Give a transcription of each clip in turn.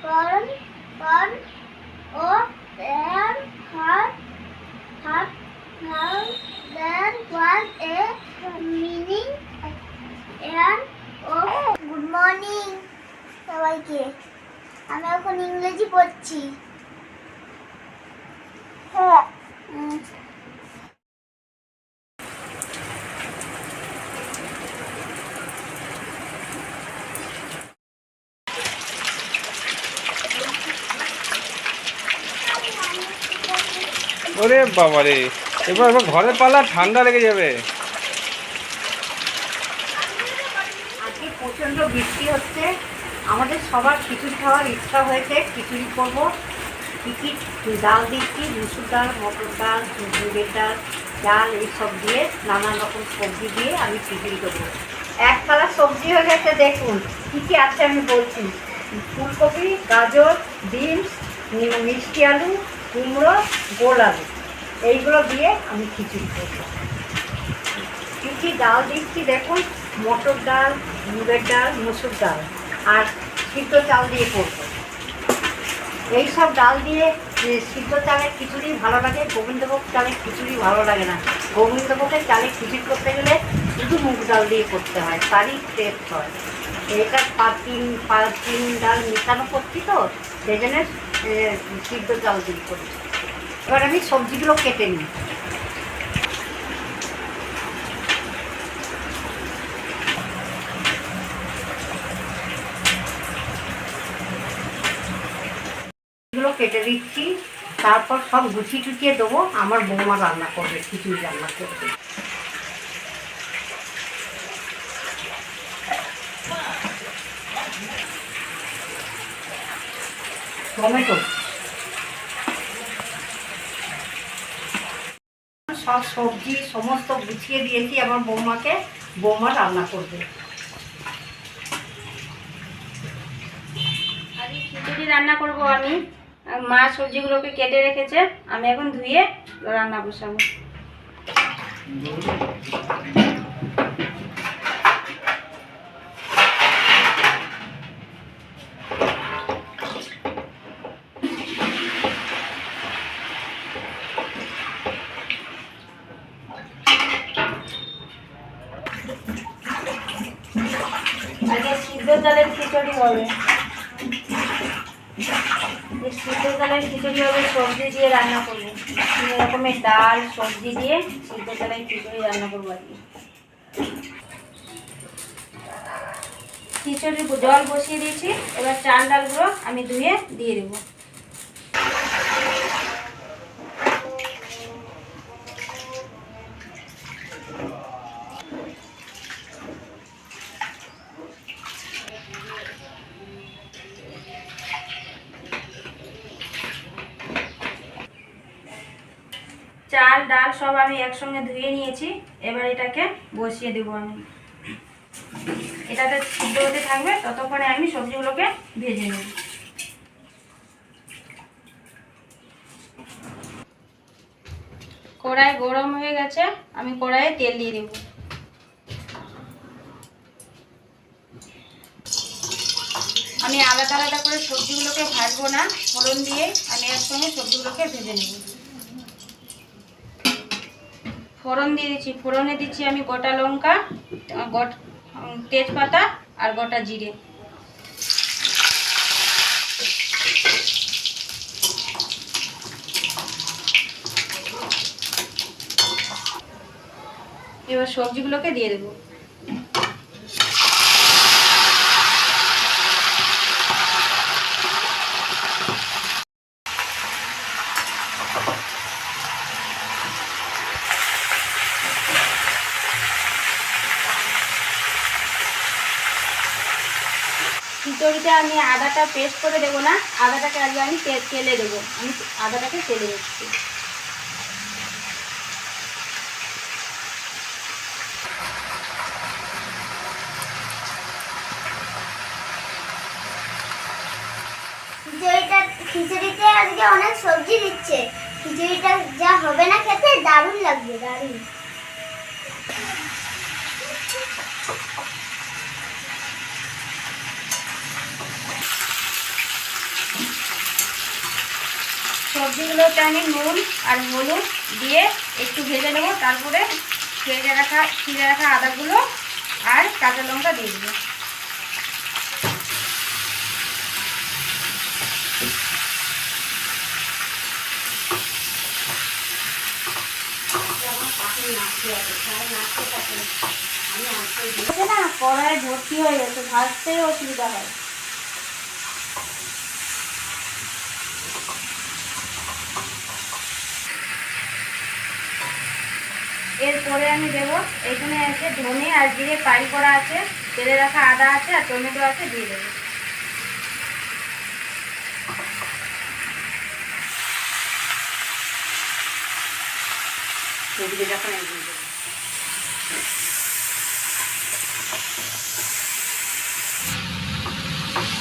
corn, corn, or there had now there was a meaning and good morning সবাইকে। আমি এখন ইংরেজি পড়ছি। ওরে বাবা রে, এবার ঘরে পালা, ঠান্ডা লেগে যাবে। আজকে প্রচণ্ড বৃষ্টি হচ্ছে, আমাদের সবার খিচুড়ি খাওয়ার ইচ্ছা হয়েছে। খিচুড়ি করবো। কী কী ডাল দিচ্ছি, মুসুর ডাল, মটর ডাল, মুগের ডাল, ডাল এইসব দিয়ে নানান রকম সবজি দিয়ে আমি খিচুড়ি করবো। এক থালা সবজি হয়ে গেছে। দেখুন কী কী আছে আমি বলছি। ফুলকপি, গাজর, বিনস, মিষ্টি আলু, কুমড়ো, গোল আলু, এইগুলো দিয়ে আমি খিচুড়ি করবো। কী কী ডাল দিচ্ছি দেখুন, মটর ডাল, মুগের ডাল, মুসুর ডাল আর সিদ্ধ চাল দিয়ে করবো। এইসব ডাল দিয়ে সিদ্ধ চালের খিচুড়ি ভালো লাগে, গোবিন্দভোগ চালের খিচুড়ি ভালো লাগে না। গোবিন্দভোগের চালের খিচুড়ি করতে গেলে শুধু মুগ ডাল দিয়ে করতে হয়, তারই টেস্ট হয়। এটা তিন ডাল মেশানো করছি তো, সেই জন্য সিদ্ধ চাল দিয়ে করছি। এবার আমি সবজিগুলো কেটে নিই। এগুলো কেটে দিচ্ছি, তারপর সব গুছিয়ে টুচিয়ে দেবো। আমার বৌমা রান্না করবে, খিচুড়ি রান্না করবে। টমেটো, সব সবজি সমস্ত গুছিয়ে দিয়েছি আমার বৌমাকে, বৌমা রান্না করবে। আজকে খিচুড়ি রান্না করব আমি। মা সবজিগুলোকে কেটে রেখেছে, আমি এখন ধুয়ে রান্না বসাবো। আগে সিদ্ধ চালের খিচুড়ি হবে। সিদ্ধ চালের খিচুড়ি হবে, সবজি দিয়ে রান্না করবো। তিন রকমের ডাল সবজি দিয়ে সিদ্ধ চালের খিচুড়ি রান্না করবো আজকে। খিচুড়ি জল বসিয়ে দিয়েছি, এবার চাল ডালগুলো আমি ধুয়ে দিয়ে দেবো। চাল ডাল সব আমি একসঙ্গে ধুয়ে নিয়েছি, এবার এটাকে বসিয়ে দেবো আমি। এটাতে সিদ্ধ হতে থাকবে, ততক্ষণে আমি সবজিগুলোকে ভেজে নেব। কড়াই গরম হয়ে গেছে, আমি কড়াইয়ে তেল দিয়ে দেব। আমি আলাদা আলাদা করে সবজিগুলোকে ভাজবো না, ফোড়ন দিয়ে আমি একসঙ্গে সবজিগুলোকে ভেজে নেব। ফোড়ন দিয়ে দিচ্ছি, ফোড়নে দিচ্ছি আমি গোটা লঙ্কা, তেজপাতা আর গোটা জিরে। এবার সবজিগুলোকে দিয়ে দেবো। খিচুড়িতে আমি আদাটা পেস্ট করে দেবো না, আদাটাকে আগে আমি তেলে দেবো। আমি আদাটাকে তেলে দিচ্ছি। খিচুড়িতে আজকে অনেক সবজি দিচ্ছে। খিচুড়িটা যা হবে না খেতে, দারুণ লাগবে, দারুণ। সবজিগুলোতে আমি নুন আর হলুদ দিয়ে একটু ভেজে নেবো, তারপরে ছিঁড়ে রাখা আদাগুলো আর কাঁচা লঙ্কা দিয়ে দেবো। না কড়াই ভর্তি হয়ে গেছে, ভাজতেই অসুবিধা হয়। এরপরে আমি দেবো, এখানে আছে ধনে আর জিরে পাই করা আছে, তেলে রাখা আদা আছে আর টমেটো আছে, দিয়ে দেবো।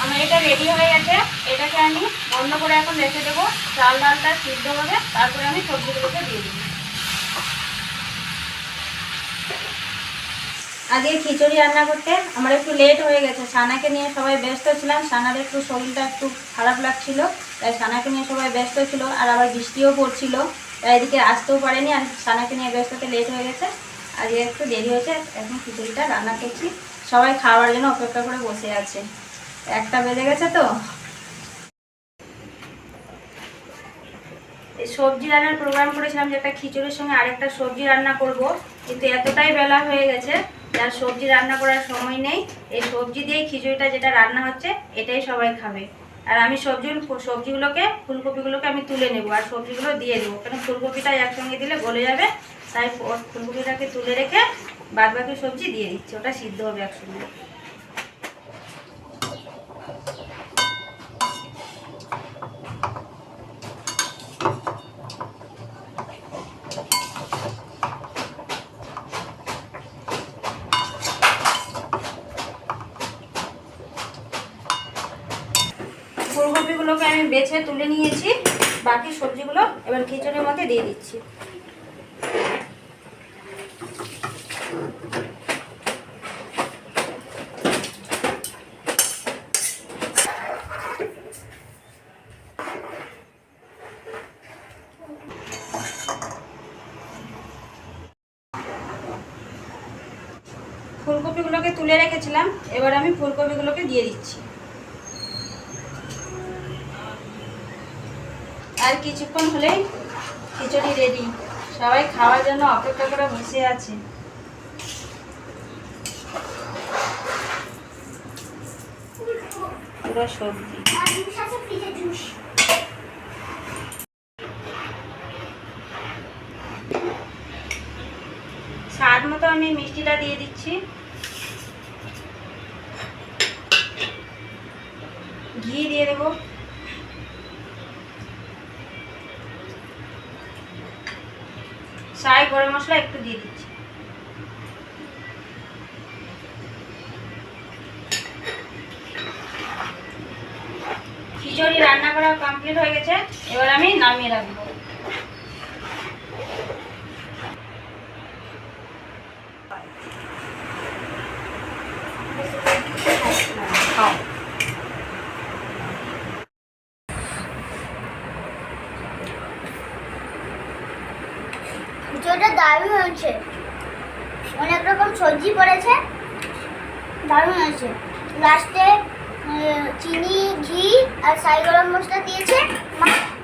আমার এটা রেডি হয়ে গেছে, এটাকে আমি বন্ধ করে এখন রেখে দেবো, চাল ডালটা সিদ্ধ হবে, তারপরে আমি সবজিগুলোকে দিয়ে দেবো। আগে খিচুড়ি রান্না করতে আমার একটু লেট হয়ে গেছে, সানাকে নিয়ে সবাই ব্যস্ত ছিলাম, সানার একটু শরীরটা একটু খারাপ লাগছিল, তাই সানাকে নিয়ে সবাই ব্যস্ত ছিল, আর আবার বৃষ্টিও পড়ছিল, তাই এদিকে আসতেও পারেনি, আর সানাকে নিয়ে ব্যস্ততে লেট হয়ে গেছে, আজকে একটু দেরি হয়েছে। এখন খিচুড়িটা রান্না করছি, সবাই খাওয়ার জন্য অপেক্ষা করে বসে আছে, 1টা বেজে গেছে তো। এই সবজি রান্নার প্রোগ্রাম করেছিলাম যে একটা খিচুড়ির সঙ্গে আরেকটা সবজি রান্না করব, কিন্তু এতটাই বেলা হয়ে গেছে যার সবজি রান্না করার সময় নেই। এই সবজি দিয়েই খিচুড়িটা যেটা রান্না হচ্ছে এটাই সবাই খাবে। আর আমি সবজিগুলোকে ফুলকপিগুলোকে আমি তুলে নেব আর সবজিগুলো দিয়ে দেবো, কারণ ফুলকপিটা একসঙ্গে দিলে গলে যাবে, তাই ফুলকপিটাকে তুলে রেখে বাদবাকি সবজি দিয়ে দিচ্ছি, ওটা সিদ্ধ হবে একসঙ্গে। ফুলকপিগুলোকে আমি বেছে তুলে নিয়েছি, বাকি সবজিগুলো এবার খিচুড়ির মধ্যে দিয়ে দিচ্ছি। ফুলকপিগুলোকে তুলে রেখেছিলাম, এবার আমি ফুলকপিগুলোকে দিয়ে দিচ্ছি। আর কিছুক্ষণ হলেই খিচুড়ি রেডি, সবাই খাওয়ার জন্য অপেক্ষা করে বসে আছে। পুরো সবজি স্বাদ মতো আমি মিষ্টিটা দিয়ে দিচ্ছি, ঘি দিয়ে দেবো, সাই গরম মশলা একটু দিয়ে দিচ্ছি। খিচুড়ি রান্না করা কমপ্লিট হয়ে গেছে, এবার আমি নামিয়ে রাখবো। খিচুড়িটা দারুণ হয়েছে, অনেক রকম সবজি পড়েছে, দারুণ হয়েছে। লাস্টে চিনি, ঘি আর সাই গরম মশলা দিয়েছে,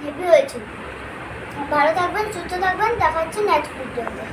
হেভি হয়েছে। ভালো থাকবেন, সুস্থ থাকবেন, দেখা হচ্ছে নেক্সট ভিডিওতে।